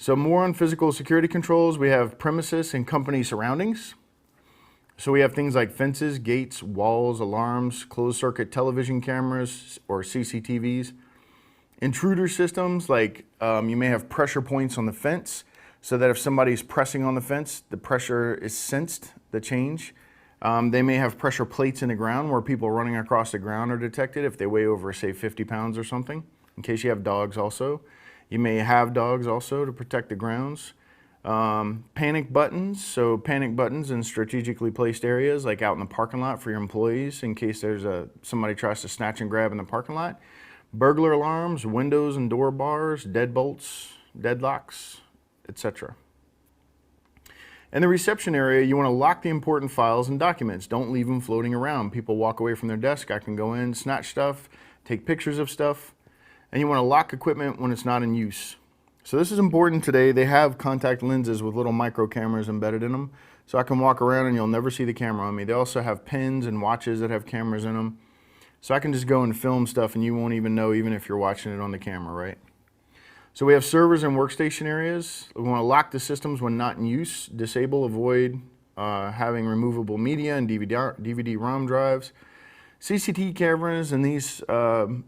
So more on physical security controls, we have premises and company surroundings. So we have things like fences, gates, walls, alarms, closed circuit television cameras or CCTVs. Intruder systems, like you may have pressure points on the fence so that if somebody's pressing on the fence, the pressure is sensed, the change. They may have pressure plates in the ground where people running across the ground are detected if they weigh over, say, 50 pounds or something, in case you have dogs also. You may have dogs also to protect the grounds. Panic buttons, so panic buttons in strategically placed areas like out in the parking lot for your employees in case there's somebody tries to snatch and grab in the parking lot. Burglar alarms, windows and door bars, deadbolts, deadlocks, etc. In the reception area, you want to lock the important files and documents. Don't leave them floating around. People walk away from their desk. I can go in, snatch stuff, take pictures of stuff. And you want to lock equipment when it's not in use. So this is important today. They have contact lenses with little micro cameras embedded in them. So I can walk around and you'll never see the camera on me. They also have pins and watches that have cameras in them. So I can just go and film stuff and you won't even know, even if you're watching it on the camera, right? So we have servers and workstation areas. We want to lock the systems when not in use. Disable, avoid having removable media and DVD-ROM drives. CCTV cameras in these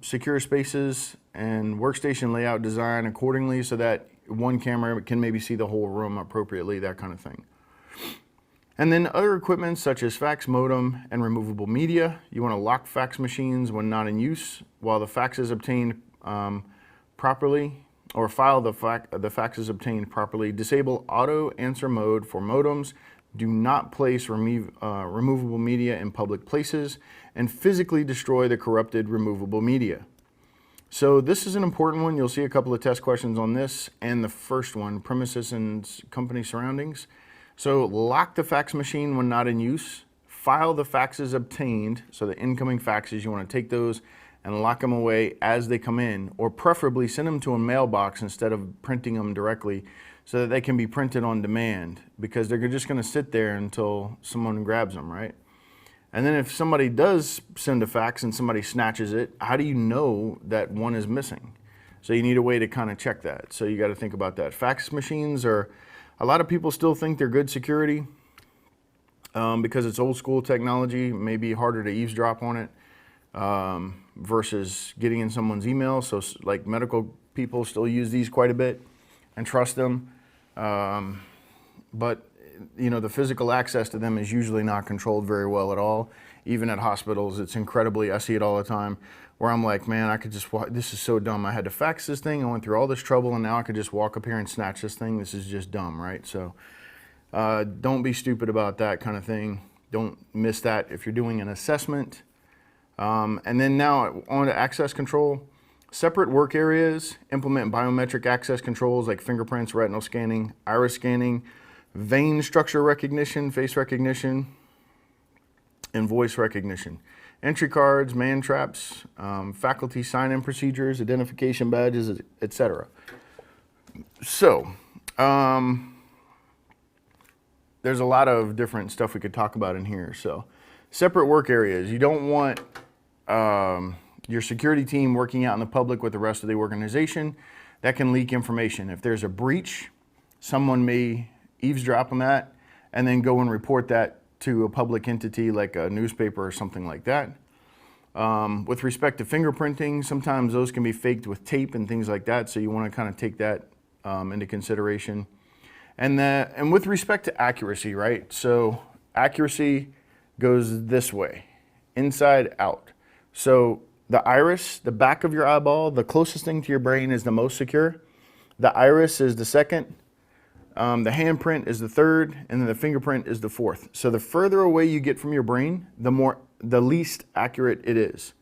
secure spaces and workstation layout design accordingly so that one camera can maybe see the whole room appropriately, that kind of thing. And then other equipment such as fax modem and removable media. You want to lock fax machines when not in use while the fax is obtained properly, or file the fax is obtained properly. Disable auto answer mode for modems. Do not place removable media in public places, and physically destroy the corrupted removable media. So this is an important one. You'll see a couple of test questions on this, and the first one, premises and company surroundings. So lock the fax machine when not in use. File the faxes obtained, so the incoming faxes, you want to take those and lock them away as they come in, or preferably send them to a mailbox instead of printing them directly so that they can be printed on demand, because they're just going to sit there until someone grabs them, right? And then if somebody does send a fax and somebody snatches it, how do you know that one is missing? So you need a way to kind of check that. So you got to think about that. Fax machines are, a lot of people still think they're good security because it's old school technology. It may be harder to eavesdrop on it versus getting in someone's email. So like medical people still use these quite a bit and trust them. But you know, the physical access to them is usually not controlled very well at all. Even at hospitals, it's incredibly, I see it all the time, where I'm like, man, I could just walk, this is so dumb. I had to fax this thing, I went through all this trouble, and now I could just walk up here and snatch this thing. This is just dumb, right? So don't be stupid about that kind of thing. Don't miss that if you're doing an assessment. And then now on to access control. Separate work areas, implement biometric access controls like fingerprints, retinal scanning, iris scanning, vein structure recognition, face recognition, and voice recognition. Entry cards, man traps, faculty sign-in procedures, identification badges, etc. So, there's a lot of different stuff we could talk about in here. So, separate work areas. You don't want your security team working out in the public with the rest of the organization. That can leak information. If there's a breach, someone may eavesdrop on that and then go and report that to a public entity like a newspaper or something like that. With respect to fingerprinting, sometimes those can be faked with tape and things like that, so you want to kind of take that into consideration. And with respect to accuracy, right? So accuracy goes this way, inside out. So the iris, the back of your eyeball, the closest thing to your brain is the most secure. The iris is the second. The handprint is the third, and then the fingerprint is the fourth. So the further away you get from your brain, the least accurate it is.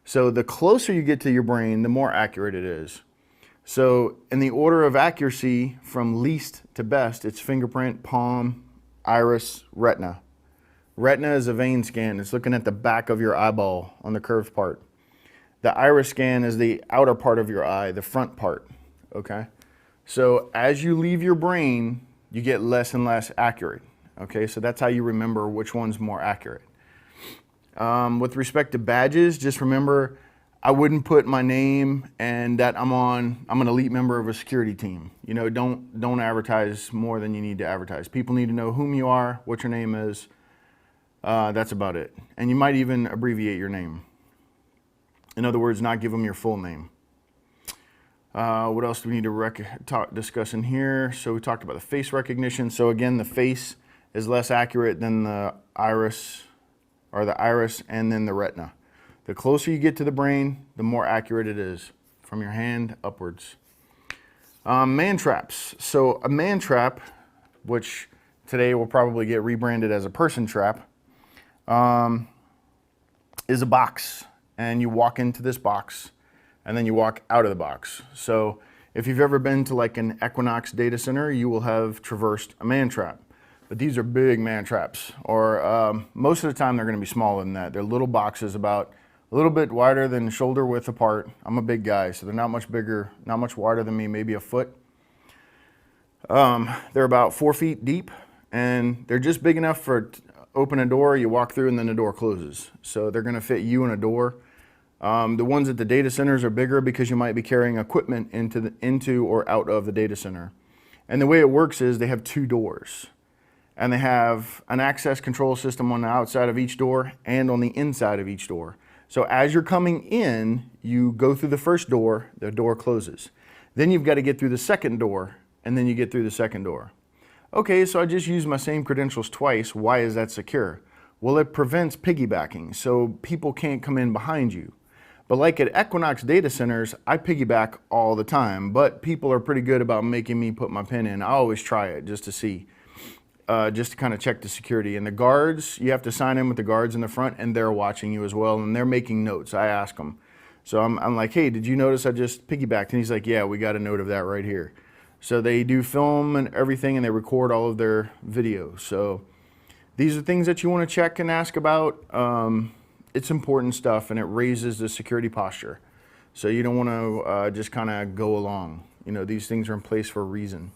So the closer you get to your brain, the more accurate it is. So in the order of accuracy from least to best, it's fingerprint, palm, iris, retina. Retina is a vein scan. It's looking at the back of your eyeball on the curved part. The iris scan is the outer part of your eye, the front part, okay? So as you leave your brain, you get less and less accurate. Okay, so that's how you remember which one's more accurate. With respect to badges, just remember, I wouldn't put my name and that I'm an elite member of a security team. You know, don't advertise more than you need to advertise. People need to know whom you are, what your name is. That's about it. And you might even abbreviate your name. In other words, not give them your full name. What else do we need to discuss in here? So we talked about the face recognition. So again, the face is less accurate than the iris, or the iris and then the retina. The closer you get to the brain, the more accurate it is, from your hand upwards. Man traps. So a man trap, which today will probably get rebranded as a person trap, is a box. And you walk into this box, and then you walk out of the box. So if you've ever been to like an Equinox data center, you will have traversed a man trap. But these are big man traps, or most of the time they're going to be smaller than that. They're little boxes about a little bit wider than shoulder width apart. I'm a big guy, so they're not much bigger, not much wider than me, maybe a foot. They're about 4 feet deep, and they're just big enough for open a door, you walk through, and then the door closes. So they're going to fit you in a door. The ones at the data centers are bigger because you might be carrying equipment into or out of the data center. And the way it works is they have 2 doors. And they have an access control system on the outside of each door and on the inside of each door. So as you're coming in, you go through the first door, the door closes. Then you've got to get through the second door, and then you get through the second door. Okay, so I just used my same credentials twice. Why is that secure? Well, it prevents piggybacking, so people can't come in behind you. But like at Equinox data centers, I piggyback all the time, but people are pretty good about making me put my pin in. I always try it just to see. Just to kind of check the security. And the guards, you have to sign in with the guards in the front, and they're watching you as well, and they're making notes. I ask them. So I'm like, hey, did you notice I just piggybacked? And he's like, yeah, we got a note of that right here. So they do film and everything, and they record all of their video. So these are things that you want to check and ask about. It's important stuff, and it raises the security posture. So you don't want to just kind of go along. You know, these things are in place for a reason.